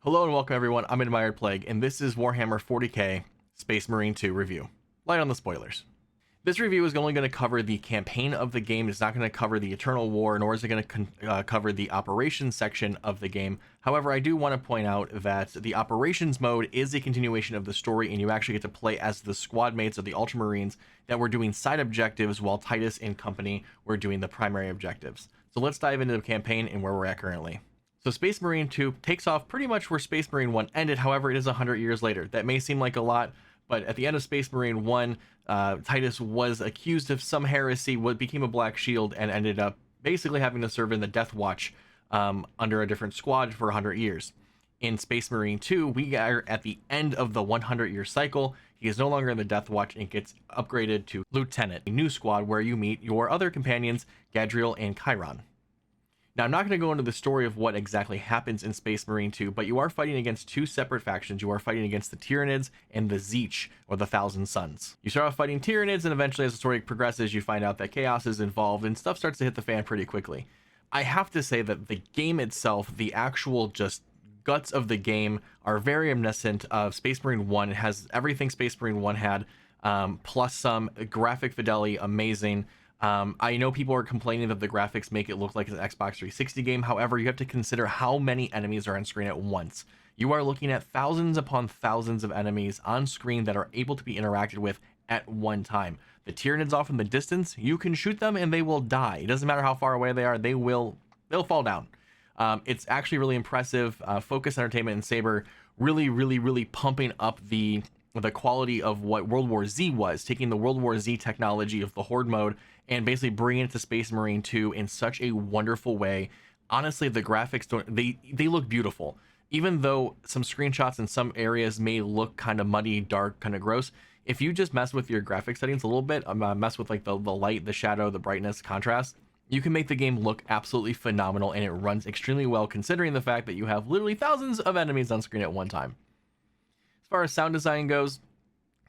Hello and welcome everyone, I'm Admiredplague, and this is Warhammer 40k Space Marine 2 review. Light on the spoilers. This review is only going to cover the campaign of the game. It's not going to cover the Eternal War, nor is it going to cover the operations section of the game. However, I do want to point out that the operations mode is a continuation of the story, and you actually get to play as the squad mates of the Ultramarines that were doing side objectives while Titus and company were doing the primary objectives. So let's dive into the campaign and where we're at currently. So Space Marine 2 takes off pretty much where Space Marine 1 ended. However, it is 100 years later. That may seem like a lot, but at the end of Space Marine 1, Titus was accused of some heresy, became a Black Shield, and ended up basically having to serve in the Death Watch under a different squad for 100 years. In Space Marine 2, we are at the end of the 100-year cycle. He is no longer in the Death Watch and gets upgraded to Lieutenant, a new squad where you meet your other companions, Gadriel and Chiron. Now, I'm not going to go into the story of what exactly happens in Space Marine 2, but you are fighting against two separate factions. You are fighting against the Tyranids and the Tzeentch, or the Thousand Suns. You start off fighting Tyranids, and eventually as the story progresses, you find out that chaos is involved, and stuff starts to hit the fan pretty quickly. I have to say that the game itself, the actual just guts of the game, are very reminiscent of Space Marine 1. It has everything Space Marine 1 had, plus some graphic fidelity, amazing. I know people are complaining that the graphics make it look like an Xbox 360 game. However, you have to consider how many enemies are on screen at once. You are looking at thousands upon thousands of enemies on screen that are able to be interacted with at one time. The Tyranids off in the distance, you can shoot them and they will die. It doesn't matter how far away they are, they'll fall down. It's actually really impressive. Focus Entertainment and Saber really pumping up the quality of what World War Z was, taking the World War Z technology of the Horde mode and basically bringing it to Space Marine 2 in such a wonderful way. Honestly, the graphics they look beautiful. Even though some screenshots in some areas may look kind of muddy, dark, kind of gross, if you just mess with your graphic settings a little bit, mess with like the light, the shadow, the brightness, contrast, you can make the game look absolutely phenomenal, and it runs extremely well considering the fact that you have literally thousands of enemies on screen at one time. As far as sound design goes,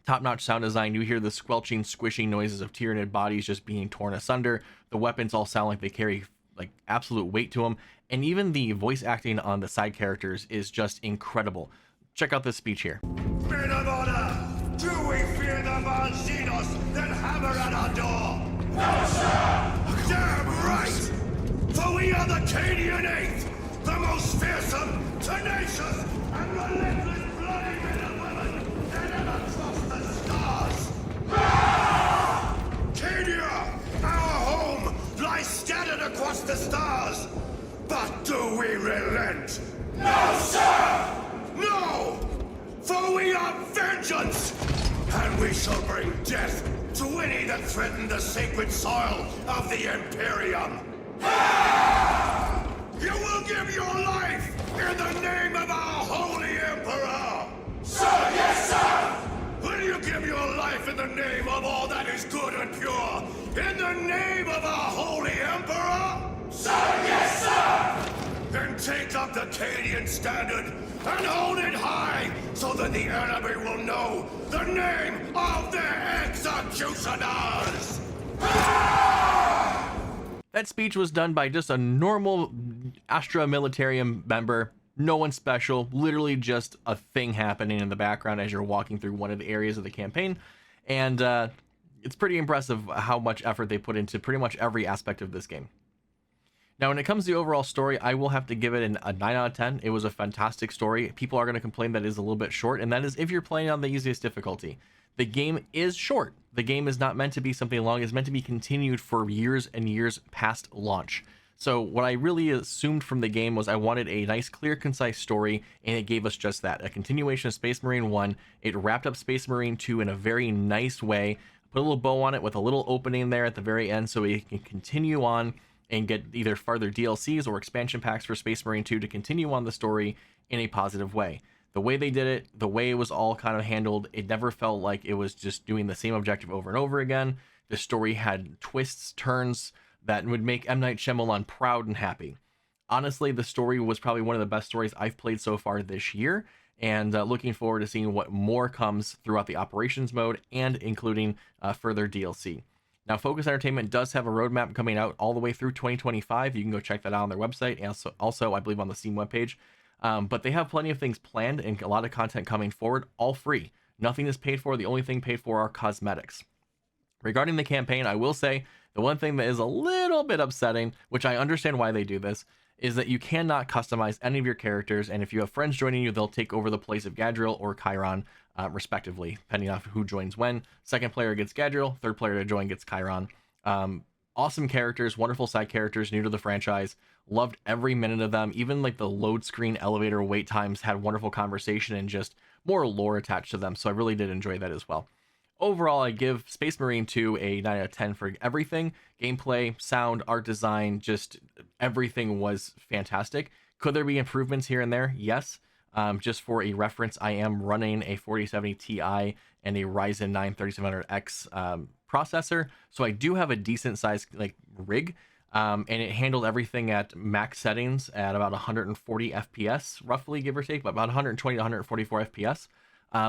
top-notch sound design. You hear the squelching, squishing noises of Tyranid bodies just being torn asunder. The weapons all sound like they carry like absolute weight to them, and even the voice acting on the side characters is just incredible. Check out this speech here. Men of honor, do we fear the Malzinos that hammer at our door? No, sir! Damn right! For we are the Cadian Eighth, the most fearsome, tenacious, and relentless bloody men and women that ever crossed the stars! Cadia, our home, lies scattered across the stars. But do we relent? No, sir! No! For we are vengeance! And we shall bring death to any that threaten the sacred soil of the Imperium! You will give your life in the name of our holy Emperor! Sir, yes, sir! Will you give your life in the name of all that is good and pure? In the name of our holy Emperor? Sir, yes, sir! Then take up the Cadian standard and hold it high so that the enemy will know the name of their executioners! That speech was done by just a normal Astra Militarium member. No one special, literally just a thing happening in the background as you're walking through one of the areas of the campaign. And it's pretty impressive how much effort they put into pretty much every aspect of this game. Now, when it comes to the overall story, I will have to give it a 9 out of 10. It was a fantastic story. People are going to complain that it is a little bit short, and that is if you're playing on the easiest difficulty. The game is short. The game is not meant to be something long. It's meant to be continued for years and years past launch. So what I really assumed from the game was I wanted a nice, clear, concise story, and it gave us just that. A continuation of Space Marine 1. It wrapped up Space Marine 2 in a very nice way. Put a little bow on it with a little opening there at the very end so we can continue on and get either further DLCs or expansion packs for Space Marine 2 to continue on the story in a positive way. The way they did it, the way it was all kind of handled, it never felt like it was just doing the same objective over and over again. The story had twists, turns that would make M. Night Shyamalan proud and happy. Honestly, the story was probably one of the best stories I've played so far this year, and looking forward to seeing what more comes throughout the operations mode and including further DLC. Now, Focus Entertainment does have a roadmap coming out all the way through 2025. You can go check that out on their website, and also I believe on the Steam webpage. But they have plenty of things planned and a lot of content coming forward, all free. Nothing is paid for. The only thing paid for are cosmetics. Regarding the campaign, I will say the one thing that is a little bit upsetting, which I understand why they do this, is that you cannot customize any of your characters, and if you have friends joining you, they'll take over the place of Gadriel or Chiron, respectively, depending on who joins when. Second player gets Gadriel, third player to join gets Chiron. Awesome characters, wonderful side characters, new to the franchise. Loved every minute of them. Even like the load screen elevator wait times had wonderful conversation and just more lore attached to them, so I really did enjoy that as well. Overall, I give Space Marine 2 a 9 out of 10 for everything. Gameplay, sound, art design, just everything was fantastic. Could there be improvements here and there? Yes. Just for a reference, I am running a 4070 Ti and a Ryzen 9 3700X processor, so I do have a decent sized like rig, and it handled everything at max settings at about 140 FPS, roughly, give or take, but about 120 to 144 FPS.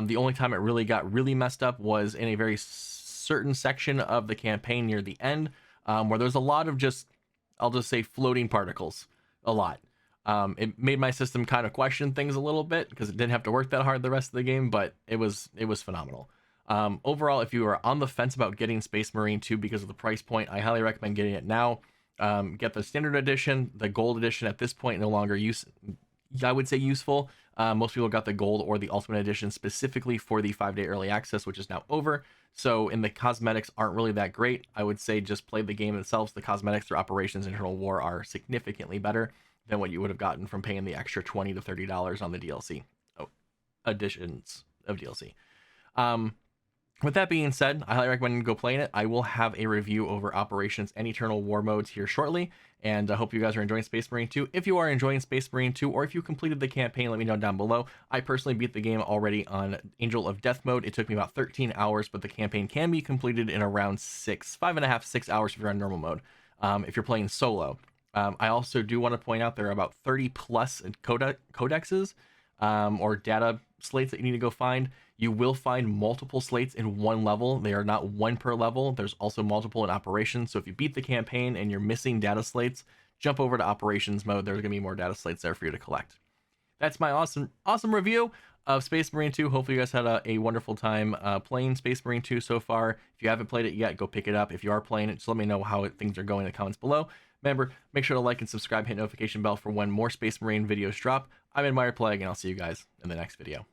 The only time it really got really messed up was in a very certain section of the campaign near the end, where there's a lot of just, I'll just say, floating particles. A lot. It made my system kind of question things a little bit because it didn't have to work that hard the rest of the game, but it was phenomenal. Overall, if you are on the fence about getting Space Marine 2 because of the price point, I highly recommend getting it now. Get the standard edition. The gold edition at this point no longer I would say useful. Most people got the gold or the ultimate edition specifically for the 5-day early access, which is now over. So, and the cosmetics aren't really that great. I would say just play the game itself. The cosmetics through Operations Internal War are significantly better than what you would have gotten from paying the extra $20 to $30 on the DLC. Additions of DLC. With that being said, I highly recommend go playing it. I will have a review over Operations and Eternal War modes here shortly, and I hope you guys are enjoying Space Marine 2. If you are enjoying Space Marine 2, or if you completed the campaign, let me know down below. I personally beat the game already on Angel of Death mode. It took me about 13 hours, but the campaign can be completed in around 5.5, 6 hours if you're on normal mode, if you're playing solo. I also do want to point out there are about 30 plus codexes or data slates that you need to go find. You will find multiple slates in one level. They are not one per level. There's also multiple in Operations. So if you beat the campaign and you're missing data slates, jump over to Operations mode. There's going to be more data slates there for you to collect. That's my awesome review of Space Marine 2. Hopefully you guys had a wonderful time playing Space Marine 2 so far. If you haven't played it yet, go pick it up. If you are playing it, just let me know how things are going in the comments below. Remember, make sure to like and subscribe, hit notification bell for when more Space Marine videos drop. I'm Admiredplague, and I'll see you guys in the next video.